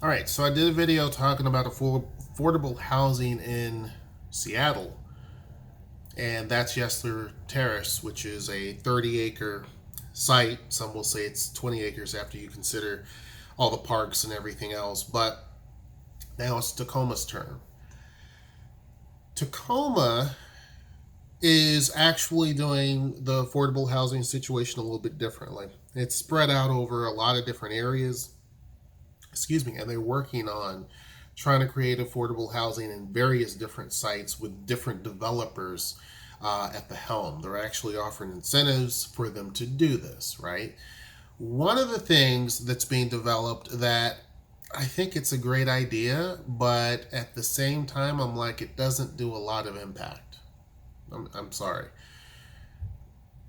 All right, so I did a video talking about affordable housing in Seattle, and that's Yesler Terrace, which is a 30-acre site. Some will say it's 20 acres after you consider all the parks and everything else, but now it's Tacoma's turn. Tacoma is actually doing the affordable housing situation a little bit differently. It's spread out over a lot of different areas, and they're working on trying to create affordable housing in various different sites with different developers at the helm. They're actually offering incentives for them to do this, right? One of the things that's being developed that I think it's a great idea, but at the same time, I'm like, it doesn't do a lot of impact. I'm sorry.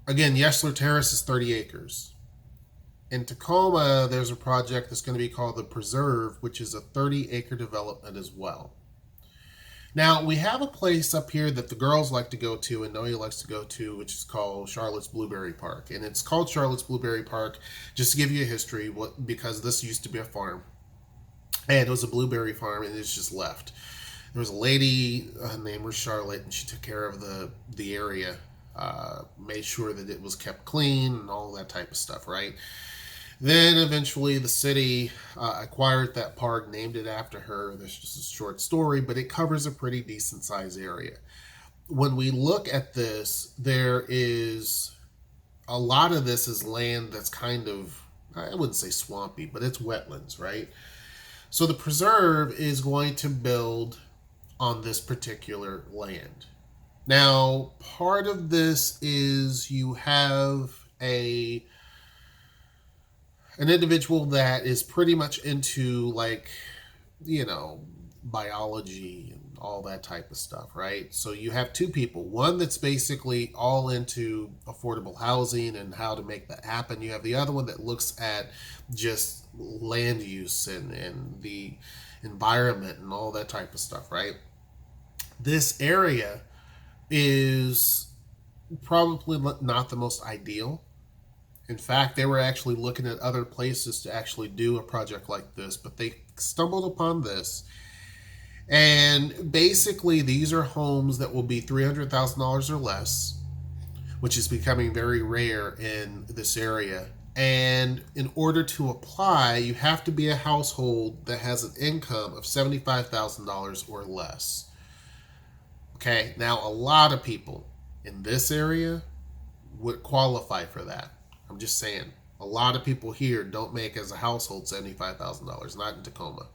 Again, Yesler Terrace is 30 acres. In Tacoma, there's a project that's going to be called the Preserve, which is a 30-acre development as well. Now, we have a place up here that the girls like to go to and Noe likes to go to, which is called Charlotte's Blueberry Park. And it's called Charlotte's Blueberry Park, just to give you a history, because this used to be a farm. And it was a blueberry farm, and it's just left. There was a lady, her name was Charlotte, and she took care of the area, made sure that it was kept clean and all that type of stuff, right? Then eventually the city acquired that park, named it after her. There's just a short story, but it covers a pretty decent sized area. When we look at this, there is a lot of this is land that's kind of, I wouldn't say swampy, but it's wetlands, right? So the preserve is going to build on this particular land. Now, part of this is you have an individual that is pretty much into, like, biology and all that type of stuff, right? So you have two people, one that's basically all into affordable housing and how to make that happen. You have the other one that looks at just land use and the environment and all that type of stuff, right? This area is probably not the most ideal. In fact, they were actually looking at other places to actually do a project like this, but they stumbled upon this. And basically, these are homes that will be $300,000 or less, which is becoming very rare in this area. And in order to apply, you have to be a household that has an income of $75,000 or less. Okay, now a lot of people in this area would qualify for that. I'm just saying, a lot of people here don't make as a household $75,000, not in Tacoma.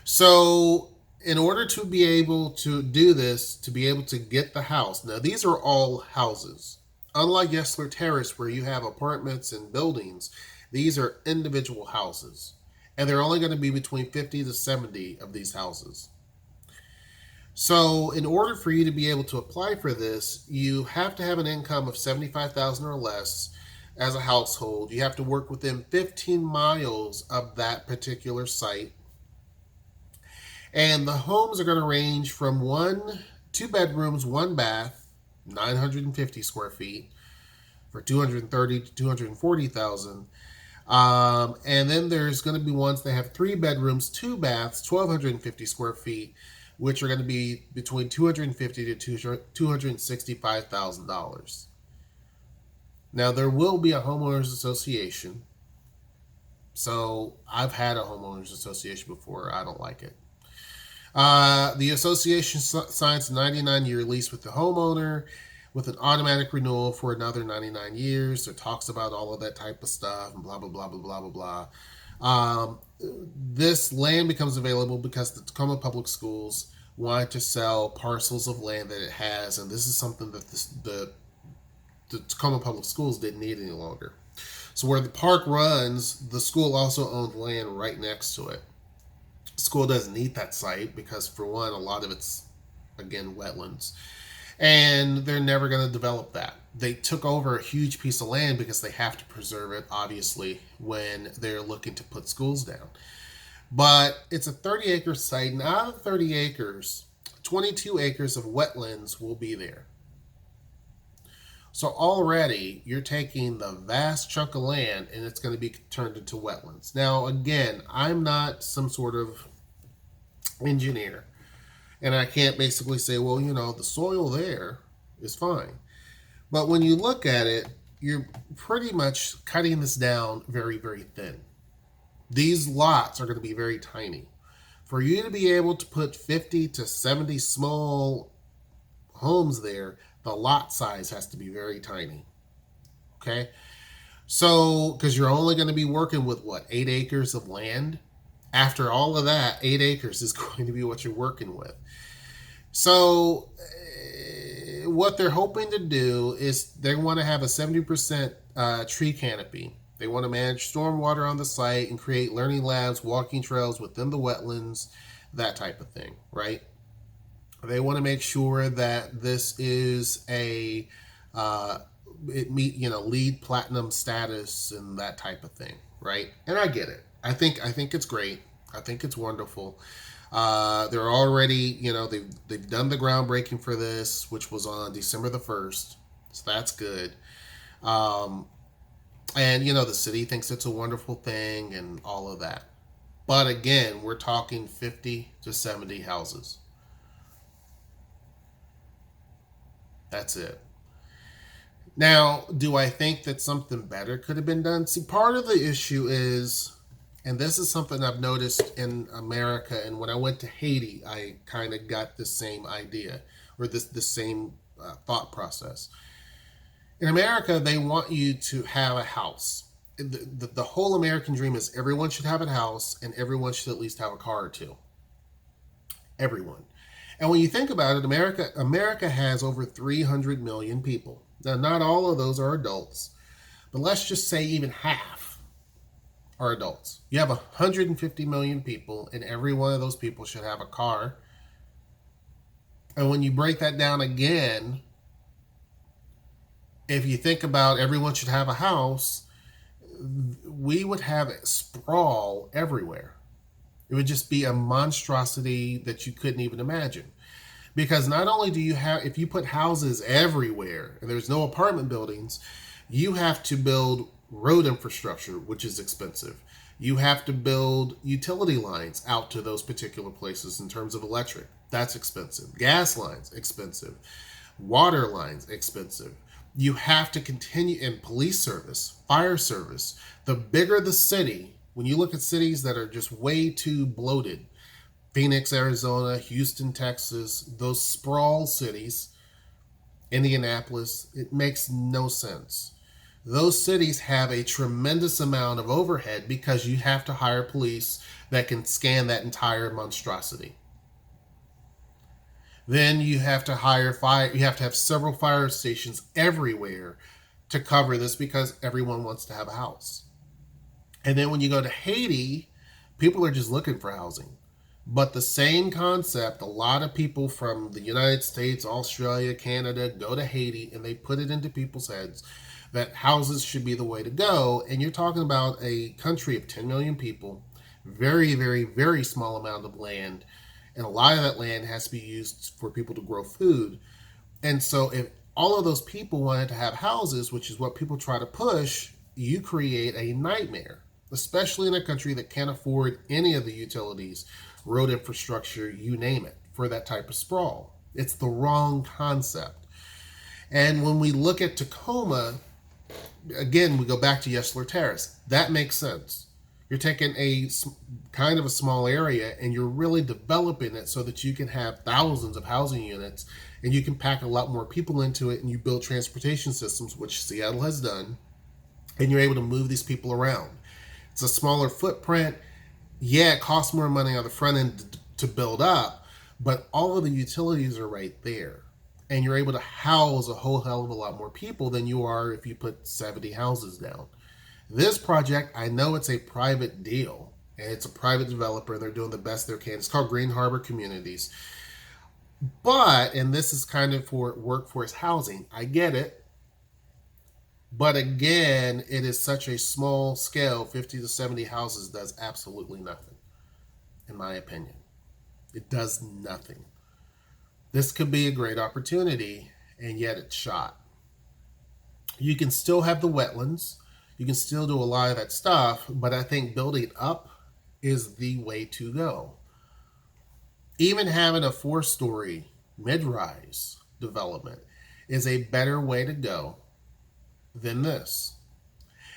So in order to be able to do this, to be able to get the house, now these are all houses. Unlike Yesler Terrace, where you have apartments and buildings, these are individual houses. And they're only going to be between 50 to 70 of these houses. So in order for you to be able to apply for this, you have to have an income of $75,000 or less as a household. You have to work within 15 miles of that particular site. And the homes are going to range from 2 bedrooms, 1 bath, 950 square feet for $230,000 to $240,000. And then there's going to be ones that have 3 bedrooms, 2 baths, 1,250 square feet, which are going to be between $250,000 to $265,000. Now, there will be a homeowners association. So I've had a homeowners association before. I don't like it. The association signs a 99-year lease with the homeowner with an automatic renewal for another 99 years. It talks about all of that type of stuff and blah, blah, blah, blah, blah, blah, blah. This land becomes available because the Tacoma Public Schools wanted to sell parcels of land that it has, and this is something that the Tacoma Public Schools didn't need any longer. So where the park runs, the school also owned land right next to it. The school doesn't need that site because, for one, a lot of it's, again, wetlands. And they're never going to develop that. They took over a huge piece of land because they have to preserve it, obviously, when they're looking to put schools down. But it's a 30-acre site, and out of 30 acres, 22 acres of wetlands will be there. So already you're taking the vast chunk of land and it's going to be turned into wetlands. Now, again, I'm not some sort of engineer, and I can't basically say, well, the soil there is fine. But when you look at it, you're pretty much cutting this down very, very thin. These lots are going to be very tiny. For you to be able to put 50 to 70 small homes there, the lot size has to be very tiny. Okay? So, because you're only going to be working with what, 8 acres of land? After all of that, 8 acres is going to be what you're working with. So, what they're hoping to do is they want to have a 70% tree canopy. They want to manage stormwater on the site and create learning labs, walking trails within the wetlands, that type of thing, right? They want to make sure that this is a LEED platinum status and that type of thing, right? And I get it. I think it's great. I think it's wonderful. They're already, they've done the groundbreaking for this, which was on December the 1st. So that's good. And the city thinks it's a wonderful thing and all of that. But again, we're talking 50 to 70 houses. That's it. Now, do I think that something better could have been done? See, part of the issue is, and this is something I've noticed in America, and when I went to Haiti, I kind of got the same idea, or this same thought process. In America, they want you to have a house. The whole American dream is everyone should have a house, and everyone should at least have a car or two. Everyone. And when you think about it, America has over 300 million people. Now, not all of those are adults, but let's just say even half are adults. You have 150 million people, and every one of those people should have a car. And when you break that down again, if you think about everyone should have a house, we would have sprawl everywhere. It would just be a monstrosity that you couldn't even imagine. Because not only do you have, if you put houses everywhere and there's no apartment buildings, you have to build road infrastructure, which is expensive. You have to build utility lines out to those particular places in terms of electric. That's expensive. Gas lines, expensive. Water lines, expensive. You have to continue in police service, fire service. The bigger the city, when you look at cities that are just way too bloated, Phoenix, Arizona, Houston, Texas, those sprawl cities, Indianapolis, it makes no sense. Those cities have a tremendous amount of overhead because you have to hire police that can scan that entire monstrosity. Then you have to hire fire. You have to have several fire stations everywhere to cover this because everyone wants to have a house. And then when you go to Haiti, people are just looking for housing. But the same concept, a lot of people from the United States, Australia, Canada go to Haiti and they put it into people's heads that houses should be the way to go. And you're talking about a country of 10 million people, very, very, very small amount of land. And a lot of that land has to be used for people to grow food. And so if all of those people wanted to have houses, which is what people try to push, you create a nightmare, especially in a country that can't afford any of the utilities, road infrastructure, you name it, for that type of sprawl. It's the wrong concept. And when we look at Tacoma, again, we go back to Yesler Terrace. That makes sense. You're taking a kind of a small area and you're really developing it so that you can have thousands of housing units and you can pack a lot more people into it and you build transportation systems, which Seattle has done, and you're able to move these people around. It's a smaller footprint. Yeah, it costs more money on the front end to build up, but all of the utilities are right there. And you're able to house a whole hell of a lot more people than you are if you put 70 houses down. This project, I know it's a private deal, and it's a private developer, and they're doing the best they can. It's called Green Harbor Communities. But, and this is kind of for workforce housing, I get it. But again, it is such a small scale, 50 to 70 houses does absolutely nothing, in my opinion. It does nothing. This could be a great opportunity, and yet it's shot. You can still have the wetlands. You can still do a lot of that stuff, but I think building up is the way to go. Even having a 4-story mid-rise development is a better way to go than this.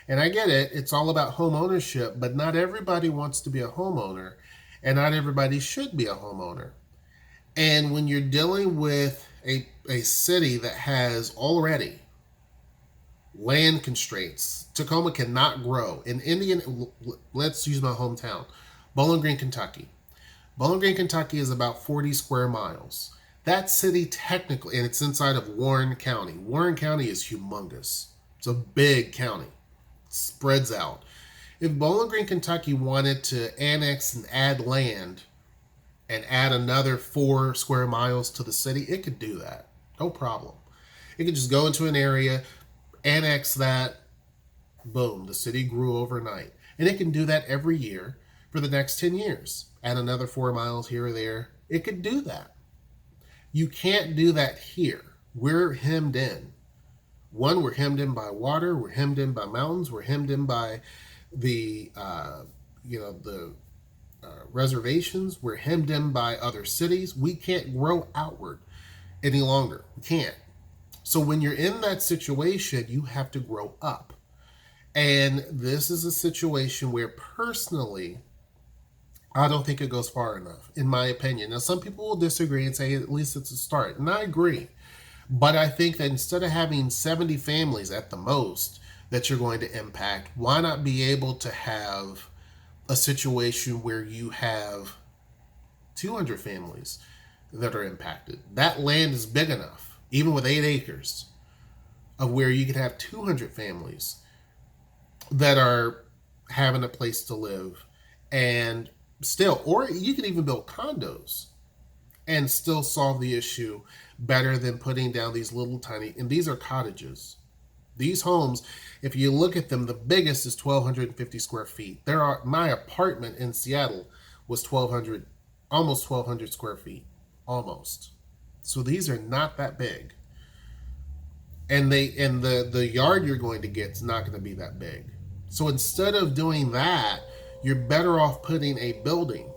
And I get it, it's all about home ownership, but not everybody wants to be a homeowner, and not everybody should be a homeowner. And when you're dealing with a city that has already land constraints, Tacoma cannot grow. In Indian, let's use my hometown, Bowling Green, Kentucky. Bowling Green, Kentucky is about 40 square miles. That city technically, and it's inside of Warren County. Warren County is humongous. It's a big county. It spreads out. If Bowling Green, Kentucky wanted to annex and add land and add another 4 square miles to the city, it could do that. No problem. It could just go into an area, annex that, boom, the city grew overnight. And it can do that every year for the next 10 years. Add another 4 miles here or there. It could do that. You can't do that here. We're hemmed in. One, we're hemmed in by water. We're hemmed in by mountains. We're hemmed in by the reservations. We're hemmed in by other cities. We can't grow outward any longer. We can't. So when you're in that situation, you have to grow up. And this is a situation where personally, I don't think it goes far enough, in my opinion. Now, some people will disagree and say at least it's a start. And I agree. But I think that instead of having 70 families at the most that you're going to impact, why not be able to have a situation where you have 200 families that are impacted? That land is big enough, even with 8 acres, of where you could have 200 families that are having a place to live and still, or you can even build condos and still solve the issue better than putting down these little tiny, and these are cottages. These homes, if you look at them, the biggest is 1,250 square feet. My apartment in Seattle was 1,200, almost 1,200 square feet, almost. So these are not that big. And the yard you're going to get is not going to be that big. So instead of doing that, you're better off putting a building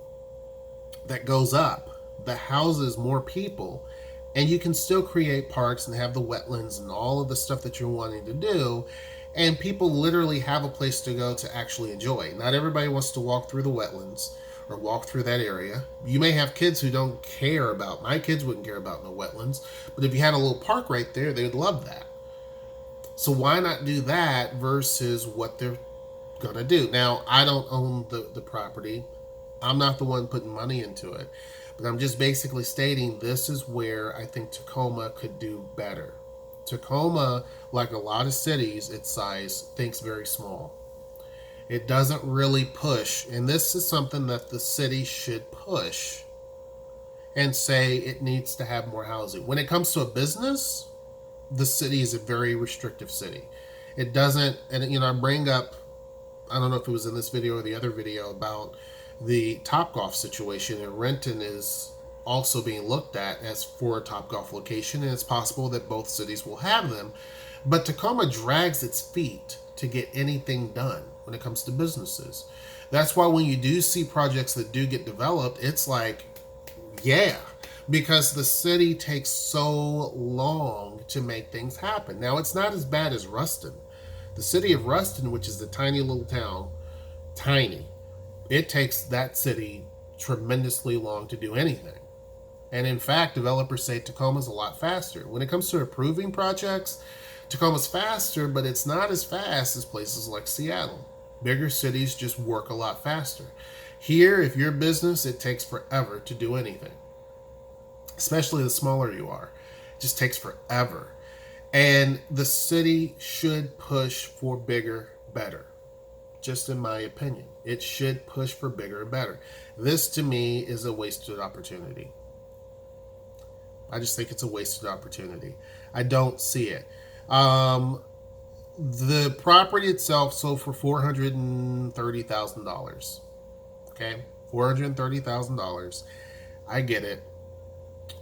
that goes up, that houses more people, and you can still create parks and have the wetlands and all of the stuff that you're wanting to do, and people literally have a place to go to actually enjoy. Not everybody wants to walk through the wetlands or walk through that area. You may have kids who don't care about, my kids wouldn't care about no wetlands, but if you had a little park right there, they would love that. So why not do that versus what they're gonna do? Now, I don't own the property. I'm not the one putting money into it. But I'm just basically stating this is where I think Tacoma could do better. Tacoma, like a lot of cities its size, thinks very small. It doesn't really push. And this is something that the city should push and say it needs to have more housing. When it comes to a business, the city is a very restrictive city. It doesn't, and I bring up, I don't know if it was in this video or the other video, about the Topgolf situation, and Renton is also being looked at as for a Topgolf location, and it's possible that both cities will have them. But Tacoma drags its feet to get anything done when it comes to businesses. That's why when you do see projects that do get developed, it's like, yeah, because the city takes so long to make things happen. Now, it's not as bad as Ruston. The city of Ruston, which is the tiny little town, tiny, it takes that city tremendously long to do anything. And in fact, developers say Tacoma's a lot faster. When it comes to approving projects, Tacoma's faster, but it's not as fast as places like Seattle. Bigger cities just work a lot faster. Here, if you're a business, it takes forever to do anything. Especially the smaller you are. It just takes forever. And the city should push for bigger, better. Just in my opinion. It should push for bigger and better. This, to me, is a wasted opportunity. I just think it's a wasted opportunity. I don't see it. The property itself sold for $430,000. Okay? $430,000. I get it.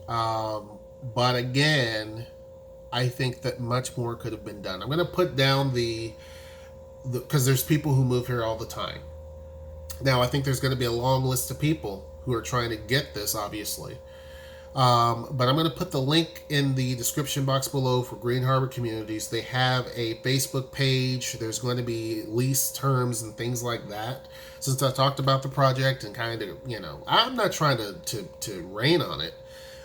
But again, I think that much more could have been done. I'm going to put down because there's people who move here all the time. Now, I think there's going to be a long list of people who are trying to get this, obviously. But I'm going to put the link in the description box below for Green Harbor Communities. They have a Facebook page. There's going to be lease terms and things like that. Since I talked about the project and kind of, I'm not trying to rain on it,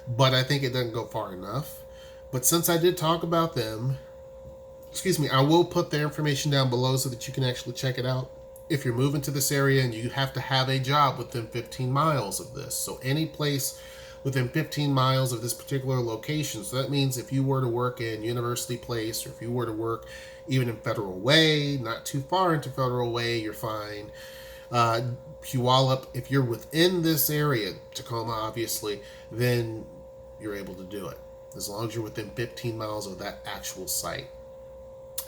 but I think it doesn't go far enough. But since I did talk about them, I will put their information down below so that you can actually check it out. If you're moving to this area and you have to have a job within 15 miles of this, so any place within 15 miles of this particular location. So that means if you were to work in University Place, or if you were to work even in Federal Way, not too far into Federal Way, you're fine. Puyallup, if you're within this area, Tacoma obviously, then you're able to do it, as long as you're within 15 miles of that actual site.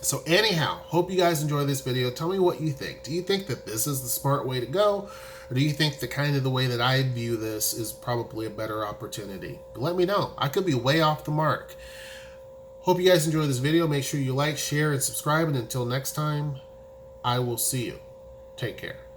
So anyhow, hope you guys enjoy this video. Tell me what you think. Do you think that this is the smart way to go? Or do you think the way that I view this is probably a better opportunity? Let me know. I could be way off the mark. Hope you guys enjoy this video. Make sure you like, share, and subscribe. And until next time, I will see you. Take care.